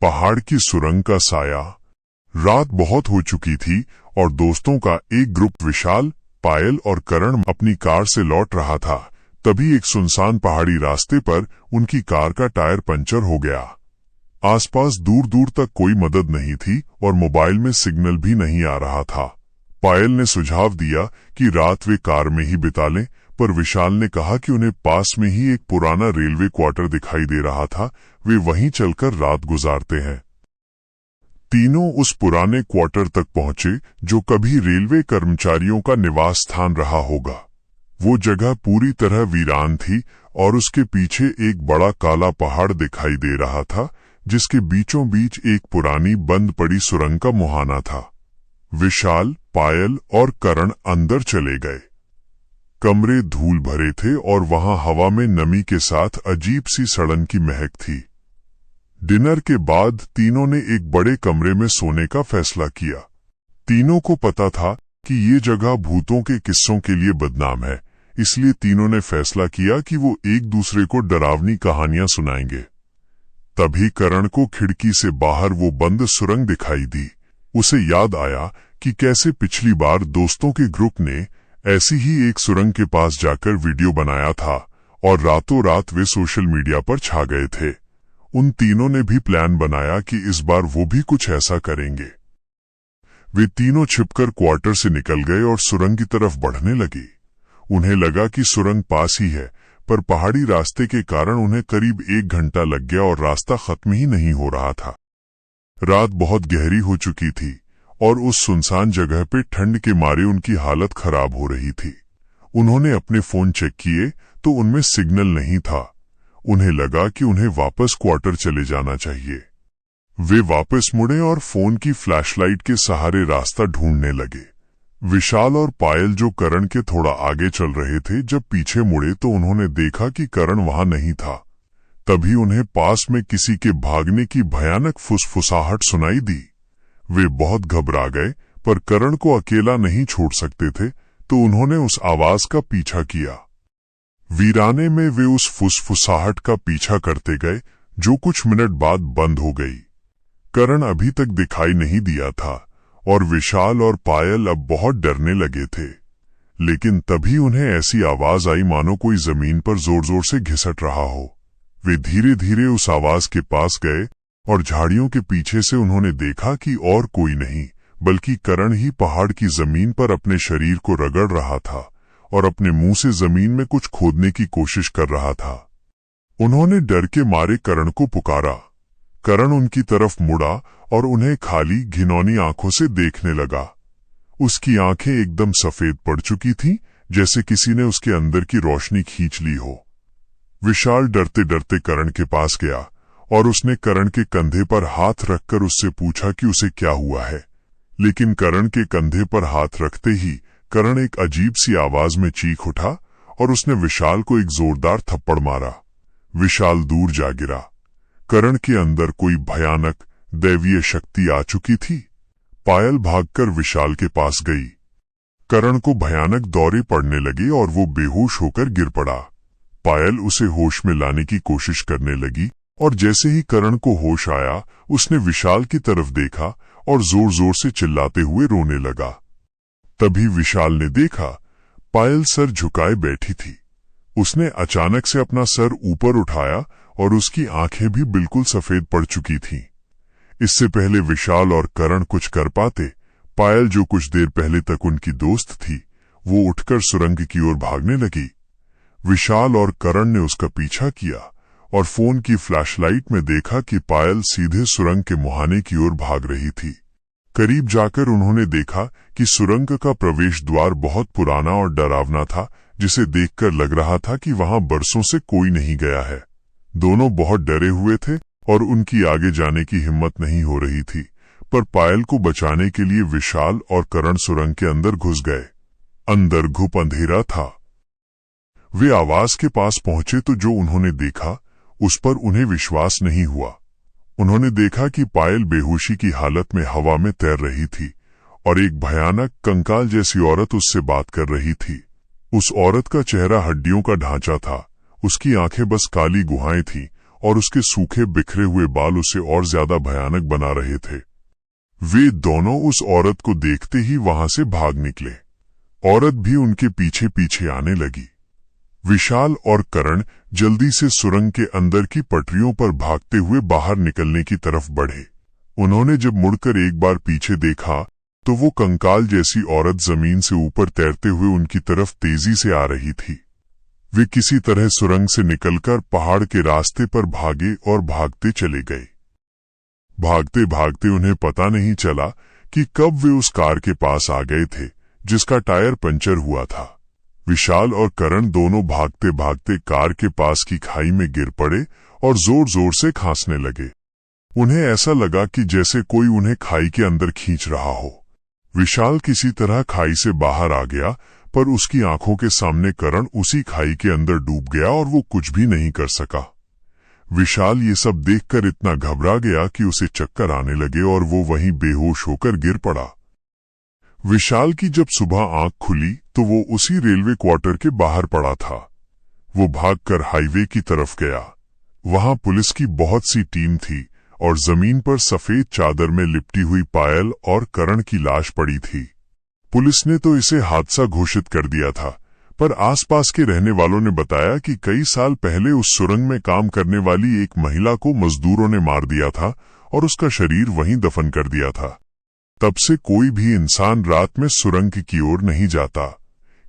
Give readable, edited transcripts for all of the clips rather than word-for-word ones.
पहाड़ की सुरंग का साया। रात बहुत हो चुकी थी और दोस्तों का एक ग्रुप विशाल, पायल और करण अपनी कार से लौट रहा था। तभी एक सुनसान पहाड़ी रास्ते पर उनकी कार का टायर पंचर हो गया। आसपास दूर दूर तक कोई मदद नहीं थी और मोबाइल में सिग्नल भी नहीं आ रहा था। पायल ने सुझाव दिया कि रात वे कार में ही बिता लें, पर विशाल ने कहा कि उन्हें पास में ही एक पुराना रेलवे क्वार्टर दिखाई दे रहा था, वे वहीं चलकर रात गुजारते हैं। तीनों उस पुराने क्वार्टर तक पहुंचे जो कभी रेलवे कर्मचारियों का निवास स्थान रहा होगा। वो जगह पूरी तरह वीरान थी और उसके पीछे एक बड़ा काला पहाड़ दिखाई दे रहा था, जिसके बीचों बीच एक पुरानी बंद पड़ी सुरंग का मुहाना था। विशाल, पायल और करण अंदर चले गए। कमरे धूल भरे थे और वहां हवा में नमी के साथ अजीब सी सड़न की महक थी। डिनर के बाद तीनों ने एक बड़े कमरे में सोने का फैसला किया। तीनों को पता था कि ये जगह भूतों के किस्सों के लिए बदनाम है, इसलिए तीनों ने फैसला किया कि वो एक दूसरे को डरावनी कहानियां सुनाएंगे। तभी करण को खिड़की से बाहर वो बंद सुरंग दिखाई दी। उसे याद आया कि कैसे पिछली बार दोस्तों के ग्रुप ने ऐसी ही एक सुरंग के पास जाकर वीडियो बनाया था और रातों रात वे सोशल मीडिया पर छा गए थे। उन तीनों ने भी प्लान बनाया कि इस बार वो भी कुछ ऐसा करेंगे। वे तीनों छिपकर क्वार्टर से निकल गए और सुरंग की तरफ बढ़ने लगे। उन्हें लगा कि सुरंग पास ही है, पर पहाड़ी रास्ते के कारण उन्हें करीब 1 घंटा लग गया और रास्ता खत्म ही नहीं हो रहा था। रात बहुत गहरी हो चुकी थी और उस सुनसान जगह पे ठंड के मारे उनकी हालत खराब हो रही थी। उन्होंने अपने फोन चेक किए तो उनमें सिग्नल नहीं था। उन्हें लगा कि उन्हें वापस क्वार्टर चले जाना चाहिए। वे वापस मुड़े और फोन की फ्लैशलाइट के सहारे रास्ता ढूंढने लगे। विशाल और पायल जो करण के थोड़ा आगे चल रहे थे, जब पीछे मुड़े तो उन्होंने देखा कि करण वहां नहीं था। तभी उन्हें पास में किसी के भागने की भयानक फुसफुसाहट सुनाई दी। वे बहुत घबरा गए, पर करण को अकेला नहीं छोड़ सकते थे, तो उन्होंने उस आवाज का पीछा किया। वीराने में वे उस फुसफुसाहट का पीछा करते गए, जो कुछ मिनट बाद बंद हो गई। करण अभी तक दिखाई नहीं दिया था और विशाल और पायल अब बहुत डरने लगे थे। लेकिन तभी उन्हें ऐसी आवाज आई मानो कोई जमीन पर जोर जोर से घिसट रहा हो। वे धीरे धीरे उस आवाज के पास गए और झाड़ियों के पीछे से उन्होंने देखा कि और कोई नहीं बल्कि करण ही पहाड़ की जमीन पर अपने शरीर को रगड़ रहा था और अपने मुंह से जमीन में कुछ खोदने की कोशिश कर रहा था। उन्होंने डर के मारे करण को पुकारा। करण उनकी तरफ मुड़ा और उन्हें खाली घिनौनी आंखों से देखने लगा। उसकी आंखें एकदम सफेद पड़ चुकी थीं, जैसे किसी ने उसके अंदर की रोशनी खींच ली हो। विशाल डरते डरते करण के पास गया और उसने करण के कंधे पर हाथ रखकर उससे पूछा कि उसे क्या हुआ है। लेकिन करण के कंधे पर हाथ रखते ही करण एक अजीब सी आवाज में चीख उठा और उसने विशाल को एक जोरदार थप्पड़ मारा। विशाल दूर जा गिरा। करण के अंदर कोई भयानक दैवीय शक्ति आ चुकी थी। पायल भागकर विशाल के पास गई। करण को भयानक दौरे पड़ने लगे और वो बेहोश होकर गिर पड़ा। पायल उसे होश में लाने की कोशिश करने लगी और जैसे ही करण को होश आया, उसने विशाल की तरफ देखा और जोर जोर से चिल्लाते हुए रोने लगा। तभी विशाल ने देखा पायल सर झुकाए बैठी थी। उसने अचानक से अपना सर ऊपर उठाया और उसकी आंखें भी बिल्कुल सफेद पड़ चुकी थीं। इससे पहले विशाल और करण कुछ कर पाते, पायल जो कुछ देर पहले तक उनकी दोस्त थी, वो उठकर सुरंग की ओर भागने लगी। विशाल और करण ने उसका पीछा किया और फोन की फ्लैशलाइट में देखा कि पायल सीधे सुरंग के मुहाने की ओर भाग रही थी। करीब जाकर उन्होंने देखा कि सुरंग का प्रवेश द्वार बहुत पुराना और डरावना था, जिसे देखकर लग रहा था कि वहां बरसों से कोई नहीं गया है। दोनों बहुत डरे हुए थे और उनकी आगे जाने की हिम्मत नहीं हो रही थी, पर पायल को बचाने के लिए विशाल और करण सुरंग के अंदर घुस गए। अंदर घुप अंधेरा था। वे आवाज के पास पहुंचे तो जो उन्होंने देखा उस पर उन्हें विश्वास नहीं हुआ। उन्होंने देखा कि पायल बेहोशी की हालत में हवा में तैर रही थी और एक भयानक कंकाल जैसी औरत उससे बात कर रही थी। उस औरत का चेहरा हड्डियों का ढांचा था, उसकी आंखें बस काली गुहाएं थीं और उसके सूखे बिखरे हुए बाल उसे और ज्यादा भयानक बना रहे थे। वे दोनों उस औरत को देखते ही वहां से भाग निकले। औरत भी उनके पीछे पीछे आने लगी। विशाल और करण जल्दी से सुरंग के अंदर की पटरियों पर भागते हुए बाहर निकलने की तरफ बढ़े। उन्होंने जब मुड़कर एक बार पीछे देखा तो वो कंकाल जैसी औरत जमीन से ऊपर तैरते हुए उनकी तरफ तेजी से आ रही थी। वे किसी तरह सुरंग से निकलकर पहाड़ के रास्ते पर भागे और भागते चले गए। भागते भागते उन्हें पता नहीं चला कि कब वे उस कार के पास आ गए थे जिसका टायर पंचर हुआ था। विशाल और करण दोनों भागते भागते कार के पास की खाई में गिर पड़े और जोर जोर से खांसने लगे। उन्हें ऐसा लगा कि जैसे कोई उन्हें खाई के अंदर खींच रहा हो। विशाल किसी तरह खाई से बाहर आ गया, पर उसकी आंखों के सामने करण उसी खाई के अंदर डूब गया और वो कुछ भी नहीं कर सका। विशाल ये सब देखकर इतना घबरा गया कि उसे चक्कर आने लगे और वो वहीं बेहोश होकर गिर पड़ा। विशाल की जब सुबह आंख खुली तो वो उसी रेलवे क्वार्टर के बाहर पड़ा था। वो भागकर हाईवे की तरफ गया। वहां पुलिस की बहुत सी टीम थी और जमीन पर सफेद चादर में लिपटी हुई पायल और करण की लाश पड़ी थी। पुलिस ने तो इसे हादसा घोषित कर दिया था, पर आसपास के रहने वालों ने बताया कि कई साल पहले उस सुरंग में काम करने वाली एक महिला को मजदूरों ने मार दिया था और उसका शरीर वहीं दफन कर दिया था। तब से कोई भी इंसान रात में सुरंग की ओर नहीं जाता।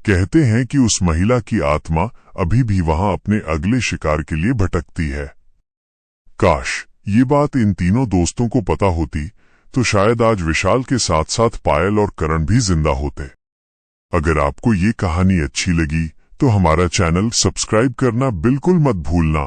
कहते हैं कि उस महिला की आत्मा अभी भी वहां अपने अगले शिकार के लिए भटकती है। काश ये बात इन तीनों दोस्तों को पता होती तो शायद आज विशाल के साथ साथ पायल और करण भी जिंदा होते। अगर आपको ये कहानी अच्छी लगी तो हमारा चैनल सब्सक्राइब करना बिल्कुल मत भूलना।